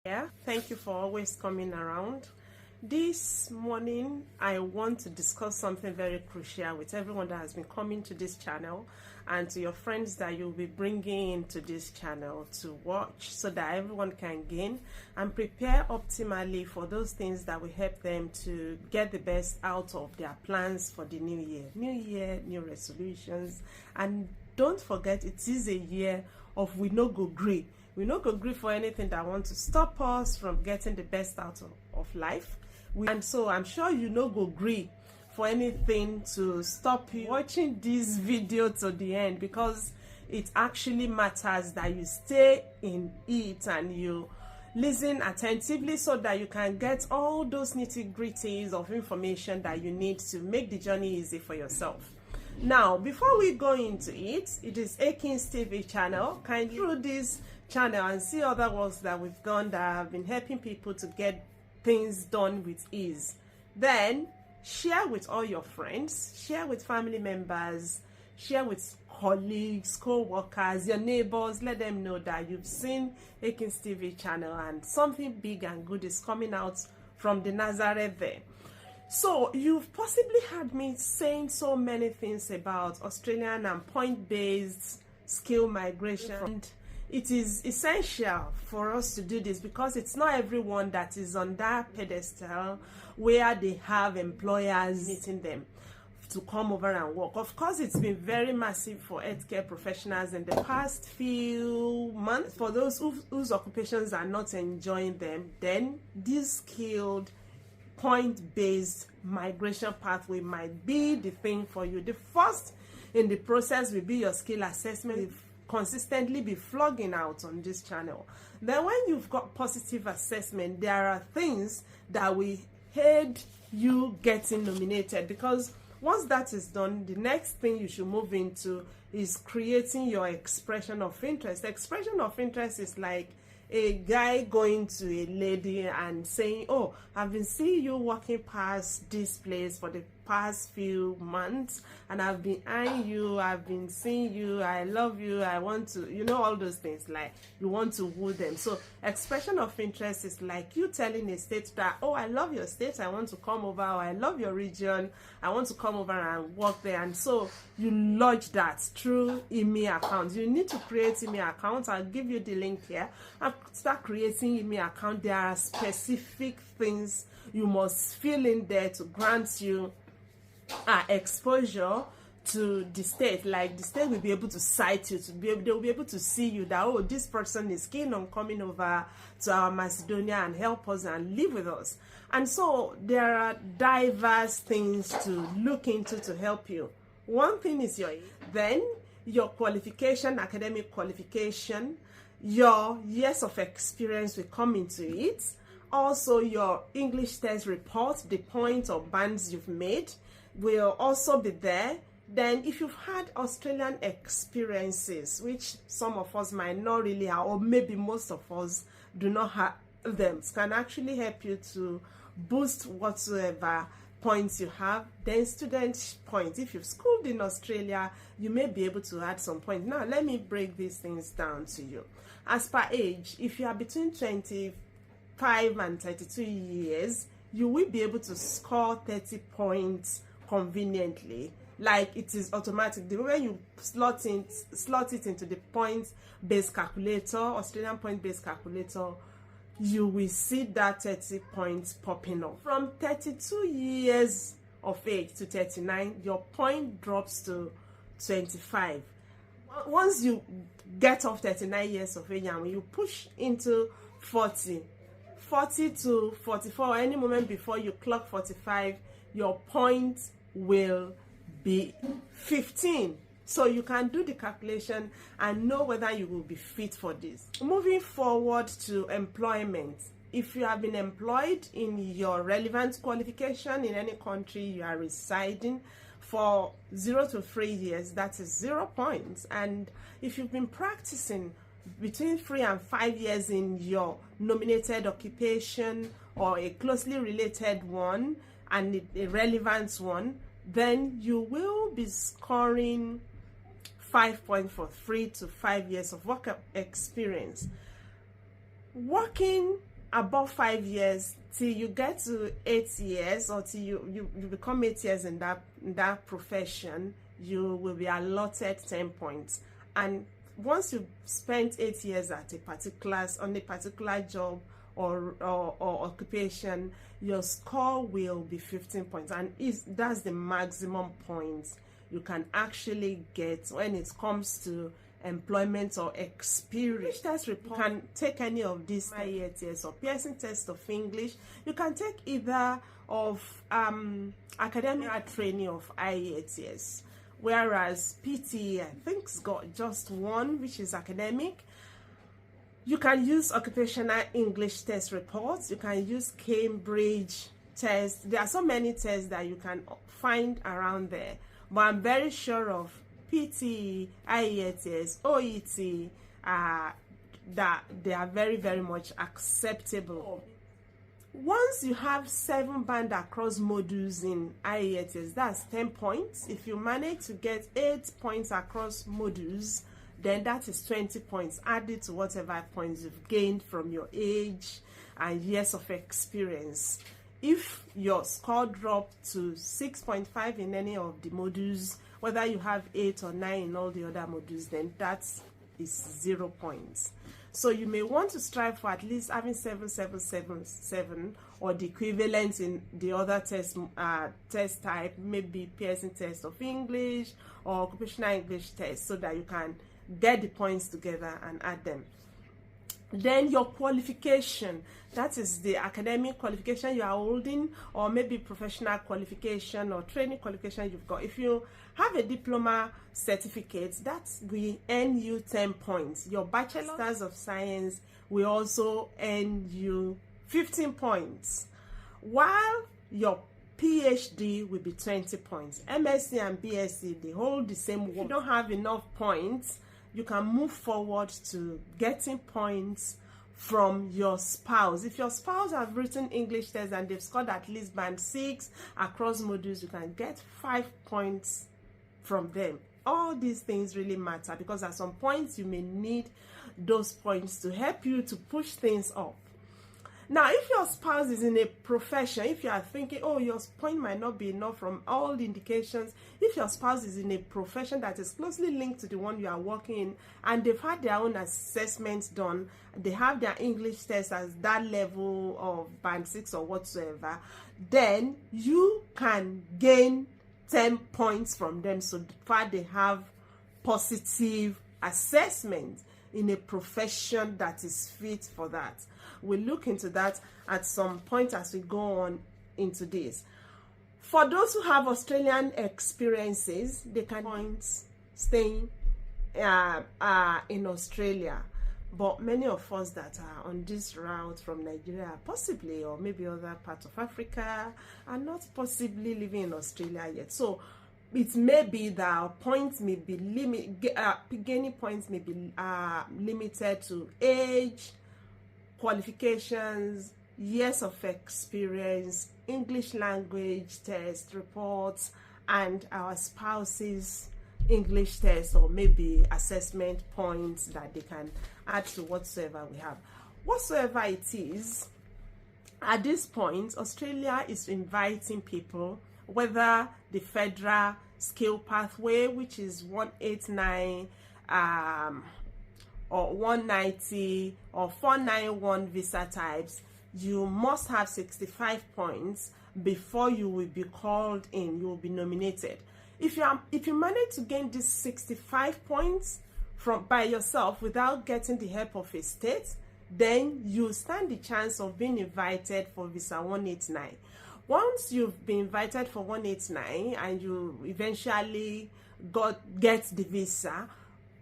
Yeah, thank you for always coming around. This morning, I want to discuss something very crucial with everyone that has been coming to this channel and to your friends that you'll be bringing into this channel to watch so that everyone can gain and prepare optimally for those things that will help them to get the best out of their plans for the new year. New year, new resolutions. And don't forget, it is a year of we no go gree. We no go agree for anything that want to stop us from getting the best out of life. And so I'm sure you no go agree for anything to stop you watching this video to the end, because it actually matters that you stay in it and you listen attentively so that you can get all those nitty-gritties of information that you need to make the journey easy for yourself. Now, before we go into it, it is Akins TV channel. Kindly through this channel and see other works that we've done that have been helping people to get things done with ease. Then share with all your friends, share with family members, share with colleagues, co-workers, your neighbors. Let them know that you've seen Akins TV channel and something big and good is coming out from the Nazareth there. So you've possibly heard me saying so many things about Australian and point-based skill migration. And it is essential for us to do this because it's not everyone that is on that pedestal where they have employers meeting them to come over and work. Of course, it's been very massive for healthcare professionals in the past few months. For those whose occupations are not enjoying them, then this skilled point-based migration pathway might be the thing for you. The first in the process will be your skill assessment. Consistently be flogging out on this channel. Then when you've got positive assessment, there are things that will aid you getting nominated, because once that is done, the next thing you should move into is creating your expression of interest. Expression of interest is like a guy going to a lady and saying, oh, I've been seeing you walking past this place for the past few months and I've been eyeing you, I've been seeing you, I love you, I want to, you know, all those things, like you want to woo them. So expression of interest is like you telling a state that, oh, I love your state, I want to come over, or I love your region, I want to come over and work there. And so you lodge that through email accounts. You need to create email accounts. I'll give you the link here and start creating email account. There are specific things you must fill in there to grant you exposure to the state. Like the state will be able to cite you, they will be able to see you that, oh, this person is keen on coming over to our Macedonia and help us and live with us. And so there are diverse things to look into to help you. One thing is your qualification, academic qualification, your years of experience will come into it. Also, your English test report, the points or bands you've made will also be there. Then if you've had Australian experiences, which some of us might not really have, or maybe most of us do not have them, it can actually help you to boost whatsoever points you have. Then student points, if you've schooled in Australia, you may be able to add some points. Now let me break these things down to you. As per age, if you are between 25 and 32 years, you will be able to score 30 points conveniently. Like it is automatic. The way you slot it into the points-based calculator, Australian point-based calculator, you will see that 30 points popping up. From 32 years of age to 39, your point drops to 25. Once you get off 39 years of age and when you push into 40 to 44, any moment before you clock 45, your point will be 15. So you can do the calculation and know whether you will be fit for this. Moving forward to employment. If you have been employed in your relevant qualification in any country you are residing for 0 to 3 years, that is 0 points. And if you've been practicing between 3 and 5 years in your nominated occupation or a closely related one and a relevant one, then you will be scoring 5 points for 3 to 5 years of work experience. Working above 5 years till you get to 8 years, or till you become 8 years in that profession, you will be allotted 10 points. And once you've spent 8 years at on a particular job or occupation, your score will be 15 points, and that's the maximum points you can actually get when it comes to employment or experience. Test report, you can take any of these IELTS or Pearson test of English. You can take either of academic training of IELTS, whereas PTE, I think, has got just one, which is academic. You can use occupational English test reports. You can use Cambridge tests. There are so many tests that you can find around there, but I'm very sure of PTE, IELTS, OET, that they are very, very much acceptable. Once you have 7 band across modules in IELTS, that's 10 points. If you manage to get 8 points across modules, then that is 20 points added to whatever points you've gained from your age and years of experience. If your score dropped to 6.5 in any of the modules, whether you have 8 or 9 in all the other modules, then that is 0 points. So you may want to strive for at least having 7, or the equivalent in the other test type, maybe Pearson test of English or occupational English test, so that you can get the points together and add them. Then your qualification, that is the academic qualification you are holding, or maybe professional qualification or training qualification you've got. If you have a diploma certificate, that will earn you 10 points. Your bachelor's of science will also earn you 15 points, while your PhD will be 20 points. MSc and BSc, they hold the same work. If you don't have enough points, you can move forward to getting points from your spouse. If your spouse have written English test and they've scored at least band 6 across modules, you can get 5 points from them. All these things really matter, because at some points you may need those points to help you to push things up. Now, if your spouse is in a profession, if you are thinking, oh, your point might not be enough from all the indications, if your spouse is in a profession that is closely linked to the one you are working in, and they've had their own assessments done, they have their English test as that level of band 6 or whatsoever, then you can gain 10 points from them, so far they have positive assessment in a profession that is fit for that. We'll look into that at some point as we go on into this. For those who have Australian experiences, they can points staying in Australia. But many of us that are on this route from Nigeria, possibly, or maybe other parts of Africa, are not possibly living in Australia yet. So it may be that our points may be gaining points may be limited to age, qualifications, years of experience, English language test reports, and our spouse's English test, or maybe assessment points that they can add to whatsoever we have. Whatsoever it is, at this point, Australia is inviting people, whether the federal skill pathway, which is 189 or 190 or 491 visa types, you must have 65 points before you will be called in, you will be nominated. If you manage to gain these 65 points by yourself without getting the help of a state, then you stand the chance of being invited for visa 189. Once you've been invited for 189 and you eventually get the visa,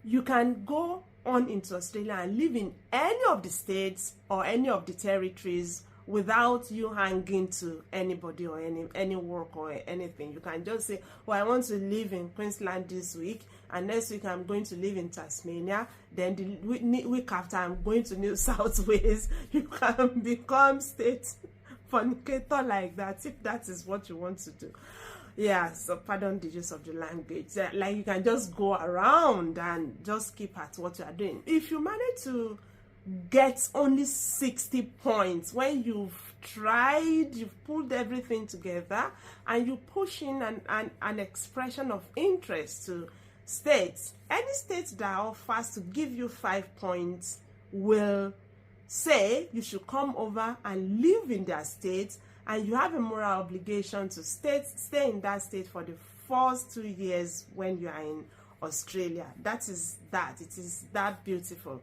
you can go on into Australia and live in any of the states or any of the territories without you hanging to anybody or any work or anything. You can just say, well, I want to live in Queensland this week, and next week I'm going to live in Tasmania, then the week after I'm going to New South Wales. You can become state fornicator like that, if that is what you want to do. Yeah, so pardon the use of the language. Like, you can just go around and just keep at what you are doing. If you manage to gets only 60 points when you've tried, you've pulled everything together, and you push in an expression of interest to states. Any state that offers to give you 5 points will say you should come over and live in their state, and you have a moral obligation to stay in that state for the first 2 years when you are in Australia. It is that beautiful.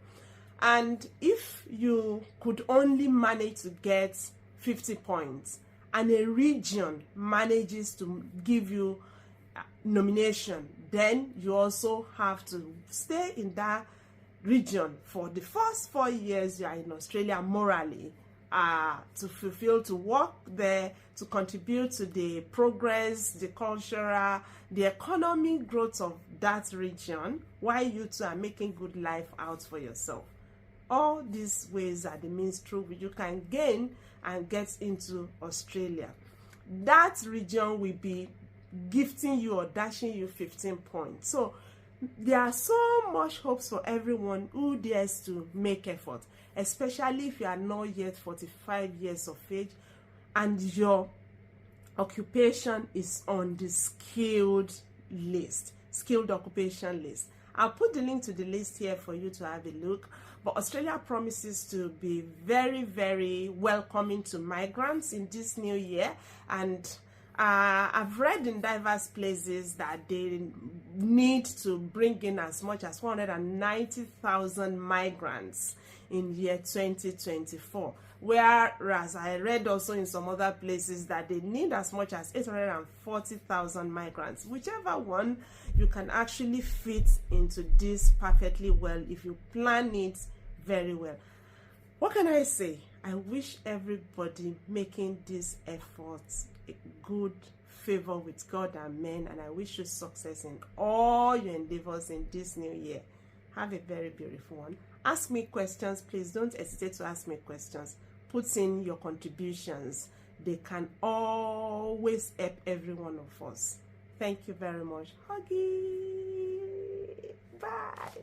And if you could only manage to get 50 points and a region manages to give you nomination, then you also have to stay in that region for the first 4 years you are in Australia morally, to work there, to contribute to the progress, the cultural, the economic growth of that region, while you two are making good life out for yourself. All these ways are the means through which you can gain and get into Australia. That region will be gifting you or dashing you 15 points. So there are so much hopes for everyone who dares to make effort, especially if you are not yet 45 years of age and your occupation is on the skilled occupation list. I'll put the link to the list here for you to have a look. But Australia promises to be very, very welcoming to migrants in this new year. And I've read in diverse places that they need to bring in as much as 190,000 migrants in year 2024. Whereas I read also in some other places that they need as much as 840,000 migrants. Whichever one, you can actually fit into this perfectly well if you plan it very well. What can I say? I wish everybody making these efforts a good favor with God and men, and I wish you success in all your endeavors in this new year. Have a very beautiful one. Ask me questions. Please don't hesitate to ask me questions. Put in your contributions. They can always help every one of us. Thank you very much. Huggy. Bye.